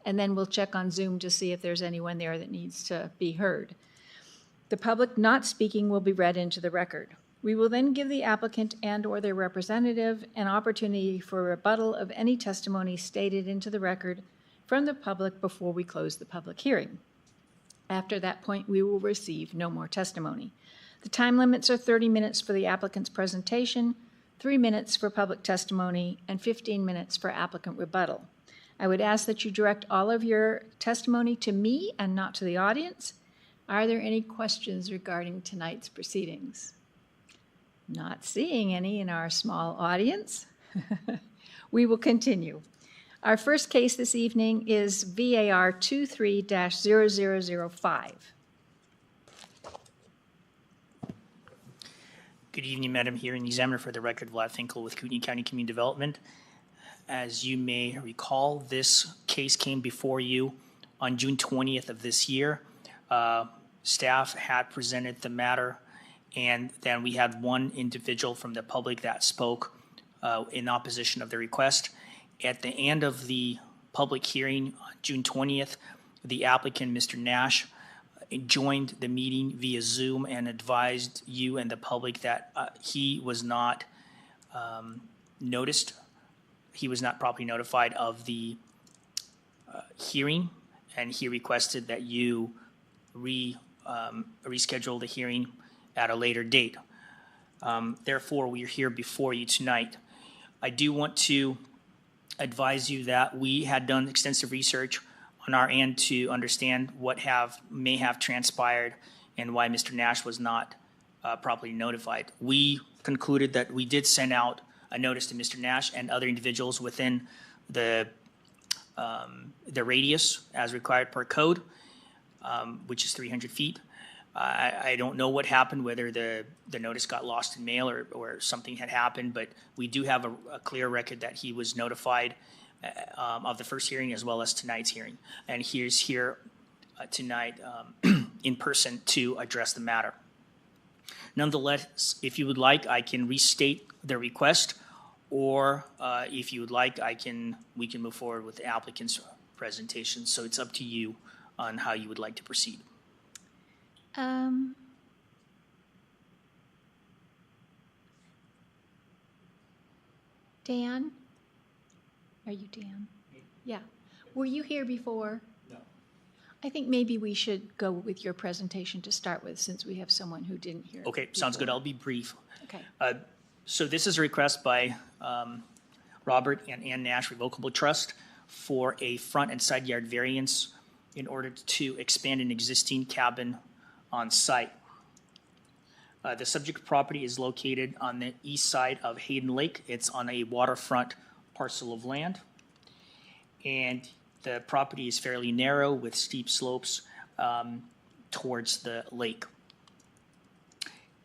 and then we'll check on Zoom to see if there's anyone there that needs to be heard. The public not speaking will be read into the record. We will then give the applicant and/or their representative an opportunity for rebuttal of any testimony stated into the record from the public before we close the public hearing. After that point, we will receive no more testimony. The time limits are 30 minutes for the applicant's presentation, 3 minutes for public testimony, and 15 minutes for applicant rebuttal. I would ask that you direct all of your testimony to me and not to the audience. Are there any questions regarding tonight's proceedings? Not seeing any in our small audience. We will continue. Our first case this evening is VAR 23-0005. Good evening, Madam Hearing Examiner. For the record, Vlad Finkel with Kootenai County Community Development. As you may recall, this case came before you on June 20th of this year. Staff had presented the matter, and then we had one individual from the public that spoke in opposition of the request. At the end of the public hearing on June 20th, the applicant, Mr. Nash, joined the meeting via Zoom and advised you and the public that he was not noticed. He was not properly notified of the hearing, and he requested that you reschedule the hearing at a later date. Therefore, we are here before you tonight. I do want to advise you that we had done extensive research on our end to understand what may have transpired and why Mr. Nash was not properly notified. We concluded that we did send out a notice to Mr. Nash and other individuals within the radius as required per code, which is 300 feet. I don't know what happened, whether the notice got lost in mail or something had happened, but we do have a clear record that he was notified of the first hearing as well as tonight's hearing. And he is here tonight in person to address the matter. Nonetheless, if you would like, I can restate the request, or if you would like, we can move forward with the applicant's presentation. So it's up to you on how you would like to proceed. Dan? Are you Dan? Yeah. Were you here before? No. I think maybe we should go with your presentation to start with, since we have someone who didn't hear. Okay, before. sounds good. I'll be brief. Okay. So this is a request by Robert and Ann Nash Revocable Trust for a front and side yard variance in order to expand an existing cabin on site. The subject property is located on the east side of Hayden Lake. It's on a waterfront parcel of land, and the property is fairly narrow with steep slopes towards the lake.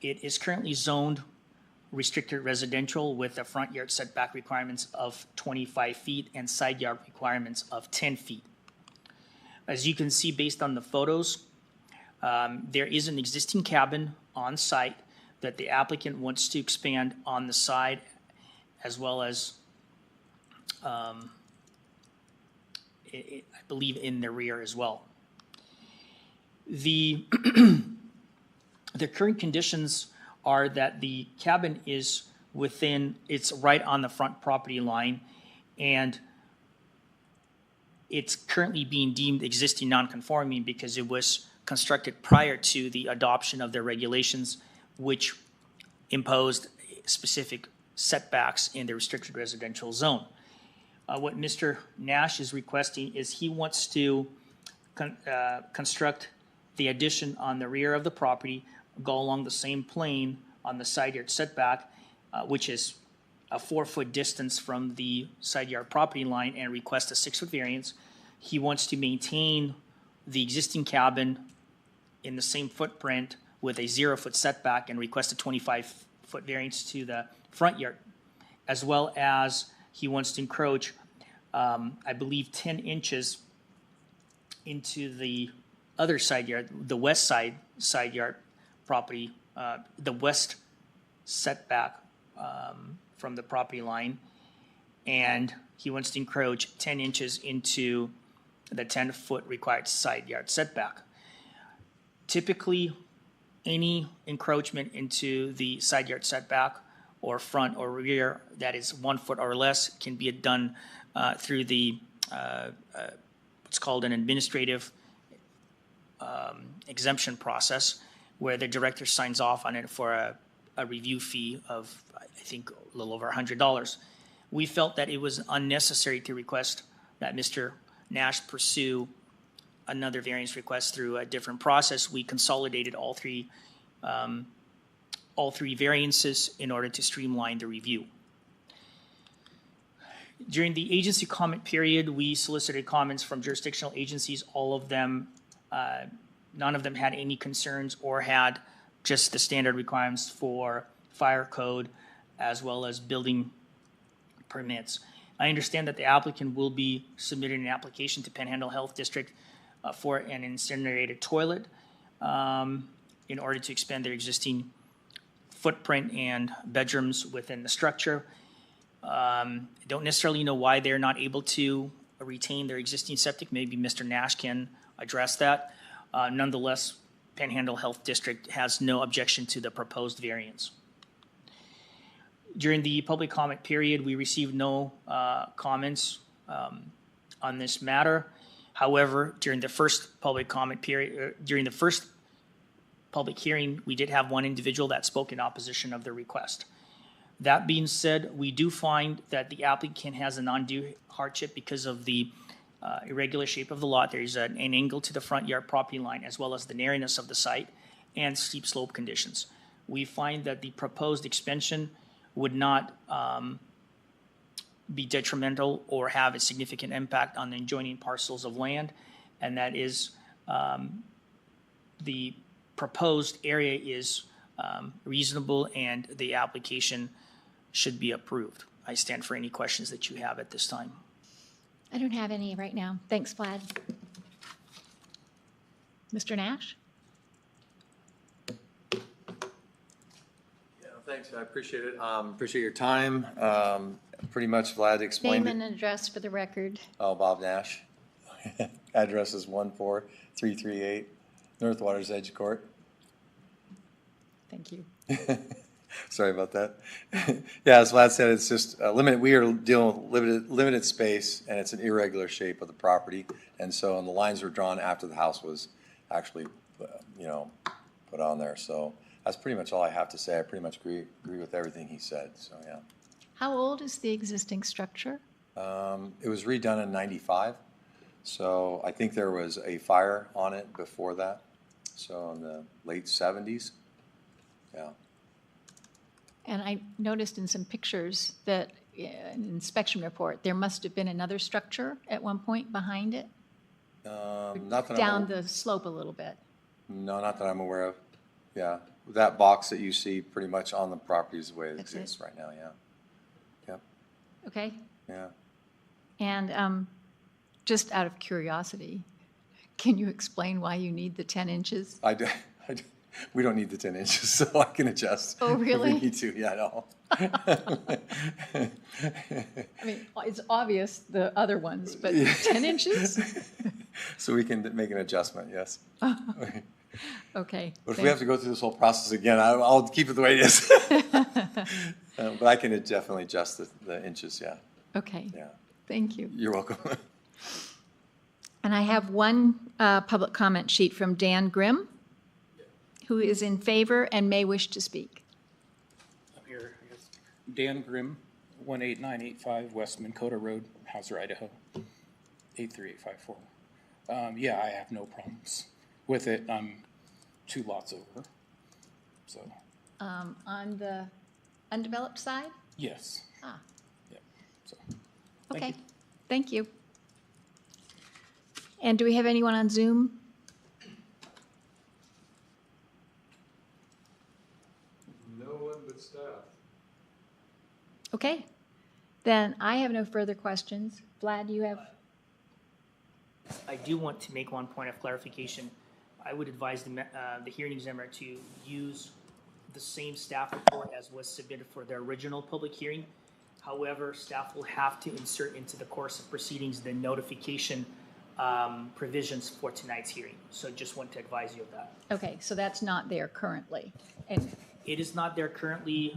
It is currently zoned restricted residential with a front yard setback requirements of 25 feet and side yard requirements of 10 feet. As you can see based on the photos, there is an existing cabin on site that the applicant wants to expand on the side as well as I believe in the rear as well. The current conditions are that the cabin is it's right on the front property line, and it's currently being deemed existing non-conforming because it was constructed prior to the adoption of the regulations, which imposed specific setbacks in the restricted residential zone. What Mr. Nash is requesting is he wants to construct the addition on the rear of the property, go along the same plane on the side yard setback, which is a 4-foot distance from the side yard property line, and request a 6-foot variance. He wants to maintain the existing cabin in the same footprint with a 0-foot setback and request a 25-foot variance to the front yard, as well as he wants to encroach, I believe, 10 inches into the other side yard, the west side yard property, the west setback from the property line, and he wants to encroach 10 inches into the 10-foot required side yard setback. Typically, any encroachment into the side yard setback or front or rear that is 1 foot or less can be done through the what's called an administrative exemption process, where the director signs off on it for a review fee of, I think, a little over $100. We felt that it was unnecessary to request that Mr. Nash pursue another variance request through a different process. We consolidated all three variances in order to streamline the review. During the agency comment period, we solicited comments from jurisdictional agencies. All of them, none of them had any concerns or had just the standard requirements for fire code as well as building permits. I understand that the applicant will be submitting an application to Panhandle Health District for an incinerated toilet in order to expand their existing footprint and bedrooms within the structure. Don't necessarily know why they're not able to retain their existing septic. Maybe Mr. Nash can address that. Nonetheless, Panhandle Health District has no objection to the proposed variance. During the public comment period, we received no comments on this matter. However, during the first public comment period, during the first public hearing, we did have one individual that spoke in opposition of the request. That being said, we do find that the applicant has an undue hardship because of the irregular shape of the lot. There's an angle to the front yard property line, as well as the narrowness of the site and steep slope conditions. We find that the proposed expansion would not be detrimental or have a significant impact on the adjoining parcels of land, and that is the proposed area is reasonable and the application should be approved. I stand for any questions that you have at this time. I don't have any right now. Thanks, Vlad. Mr. Nash? Yeah, thanks. I appreciate it. Appreciate your time. Pretty much Vlad explained Name it. and address for the record. Oh, Bob Nash. Address is 14338 North Waters Edge Court. Thank you. Sorry about that. Yeah, as Vlad said, it's just limited. We are dealing with limited space, and it's an irregular shape of the property, and so the lines were drawn after the house was actually, put on there. So that's pretty much all I have to say. I pretty much agree with everything he said. So yeah. How old is the existing structure? It was redone in '95, so I think there was a fire on it before that. So in the late '70s. Yeah. And I noticed in some pictures that an inspection report, there must have been another structure at one point behind it? Not that Down the slope a little bit. No, not that I'm aware of. Yeah, that box that you see pretty much on the property is the way it That's exists right now, yeah. Yep, Okay. yeah. And just out of curiosity, can you explain why you need the 10 inches? We don't need the 10 inches, so I can adjust. Oh, really? If we need to, yeah, no. I mean, it's obvious the other ones, but 10 inches? So we can make an adjustment, yes. Okay. But if we have to go through this whole process again, I'll keep it the way it is. But I can definitely adjust the inches, yeah. Okay. Yeah. Thank you. You're welcome. And I have one public comment sheet from Dan Grimm, who is in favor and may wish to speak. I'm here, I guess. Dan Grimm, 18985 West Minnesota Road, Hauser, Idaho, 83854. Yeah, I have no problems with it. I'm 2 lots over, so. On the undeveloped side? Yes. Ah, Yeah. So. Thank okay. you. Thank you. And do we have anyone on Zoom? No one but staff. Okay. Then I have no further questions. Vlad, you have? I do want to make one point of clarification. I would advise the hearing examiner to use the same staff report as was submitted for the original public hearing. However, staff will have to insert into the course of proceedings the notification provisions for tonight's hearing. So just want to advise you of that. Okay, so that's not there currently. And It is not there currently.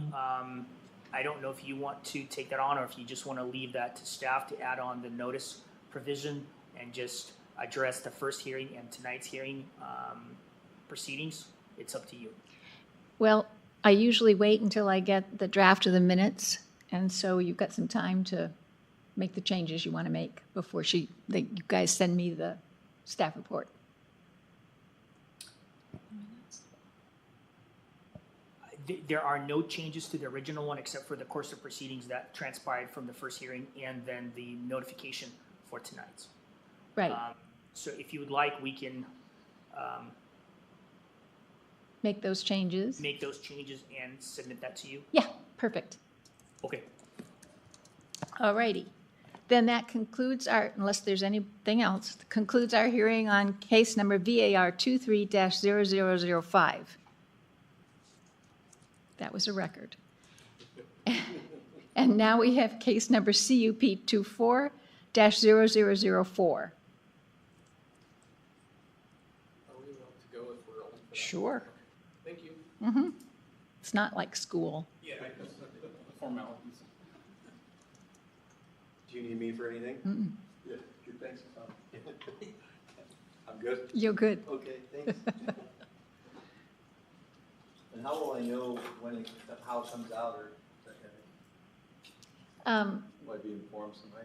I don't know if you want to take that on or if you just want to leave that to staff to add on the notice provision and just address the first hearing and tonight's hearing proceedings. It's up to you. well, I usually wait until I get the draft of the minutes, and so you've got some time to make the changes you want to make before you guys send me the staff report. There are no changes to the original one except for the course of proceedings that transpired from the first hearing and then the notification for tonight's. Right, So if you would like, we can make those changes. make those changes and submit that to you. Yeah, perfect. Okay. All righty. Then that concludes our, unless there's anything else, concludes our hearing on case number VAR23-0005. That was a record. And now we have case number CUP24-0004. Are we allowed to go if we're open for that? Sure. Thank you. It's not like school. Yeah, formalities. Do you need me for anything? Yeah, good, thanks. I'm good? You're good. Okay, thanks. And how will I know how it comes out or that kind of thing? Will I be informed somehow?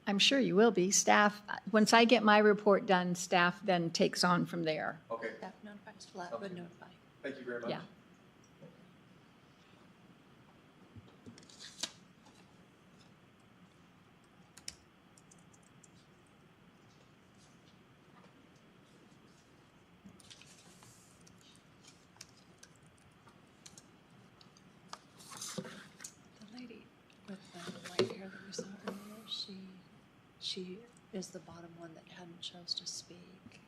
I'm sure you will be. Staff, once I get my report done, staff then takes on from there. Okay, Staff notifies, flat would notify. thank you very much. Yeah. The lady with the white hair that we saw earlier, she is the bottom one that hadn't chose to speak.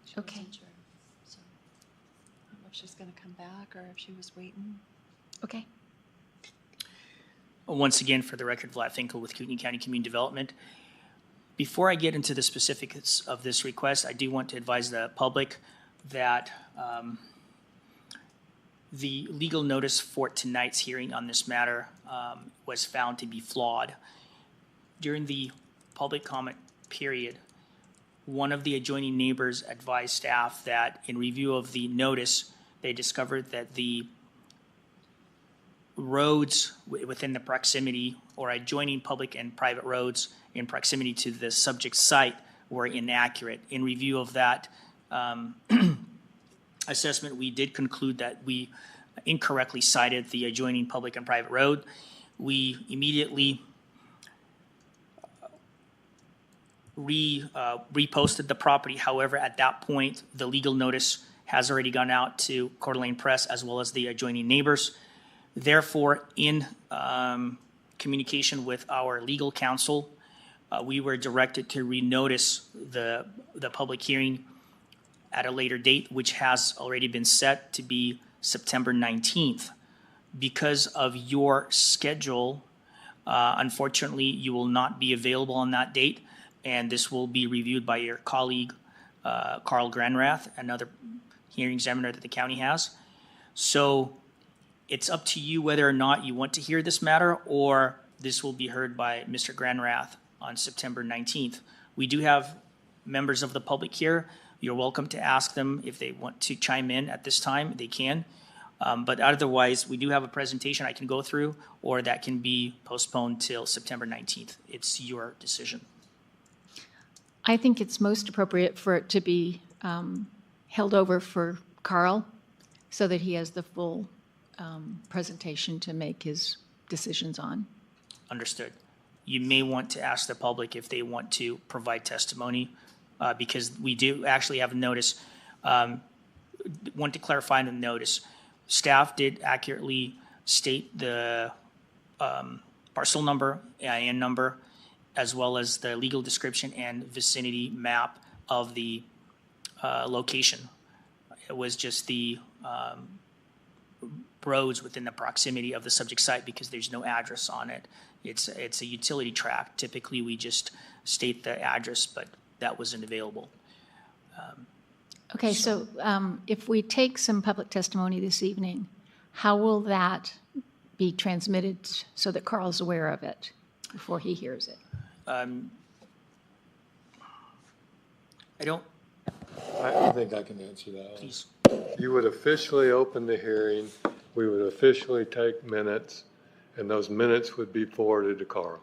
She Okay. wasn't sure. So I don't know if she's gonna come back or if she was waiting. Okay. Once again, for the record, Vlad Finkel with Kootenai County Community Development. Before I get into the specifics of this request, I do want to advise the public that the legal notice for tonight's hearing on this matter was found to be flawed. During the public comment period, one of the adjoining neighbors advised staff that in review of the notice, they discovered that the roads within the proximity or adjoining public and private roads in proximity to the subject site were inaccurate. In review of that assessment, we did conclude that we incorrectly cited the adjoining public and private road. We immediately reposted the property. However, at that point, the legal notice has already gone out to Coeur d'Alene Press as well as the adjoining neighbors. Therefore, in communication with our legal counsel, we were directed to renotice the public hearing at a later date, which has already been set to be September 19th. Because of your schedule, unfortunately, you will not be available on that date, and this will be reviewed by your colleague, Carl Granrath, another hearing examiner that the county has. So it's up to you whether or not you want to hear this matter, or this will be heard by Mr. Granrath on September 19th. We do have members of the public here. You're welcome to ask them if they want to chime in at this time, they can. But otherwise, we do have a presentation I can go through, or that can be postponed till September 19th. It's your decision. I think it's most appropriate for it to be held over for Carl so that he has the full presentation to make his decisions on. Understood. You may want to ask the public if they want to provide testimony, because we do actually have a notice. Want to clarify in the notice, staff did accurately state the parcel number, AIN number, as well as the legal description and vicinity map of the location. It was just the roads within the proximity of the subject site because there's no address on it. It's a utility tract. Typically, we just state the address, but that wasn't available. Okay, so if we take some public testimony this evening, how will that be transmitted so that Carl's aware of it before he hears it? I don't, I think I can answer that one. please. You would officially open the hearing, we would officially take minutes, and those minutes would be forwarded to Carl.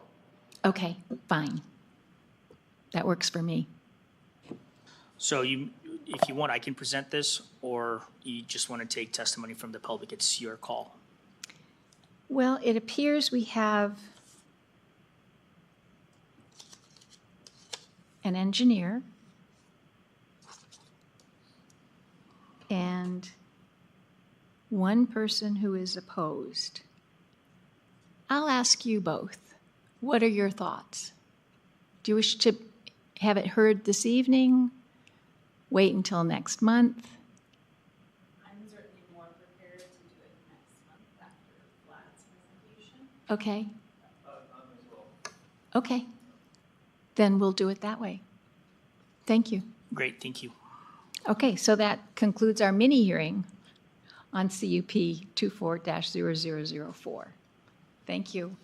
Okay, fine. That works for me. So if you want, I can present this, or you just want to take testimony from the public. It's your call. Well, it appears we have an engineer and one person who is opposed. I'll ask you both. What are your thoughts? Do you wish to have it heard this evening? Wait until next month? I'm certainly more prepared to do it next month after Vlad's presentation. Okay. Okay. Then we'll do it that way. Thank you. Great, thank you. Okay, so that concludes our mini hearing on CUP 24-0004. Thank you.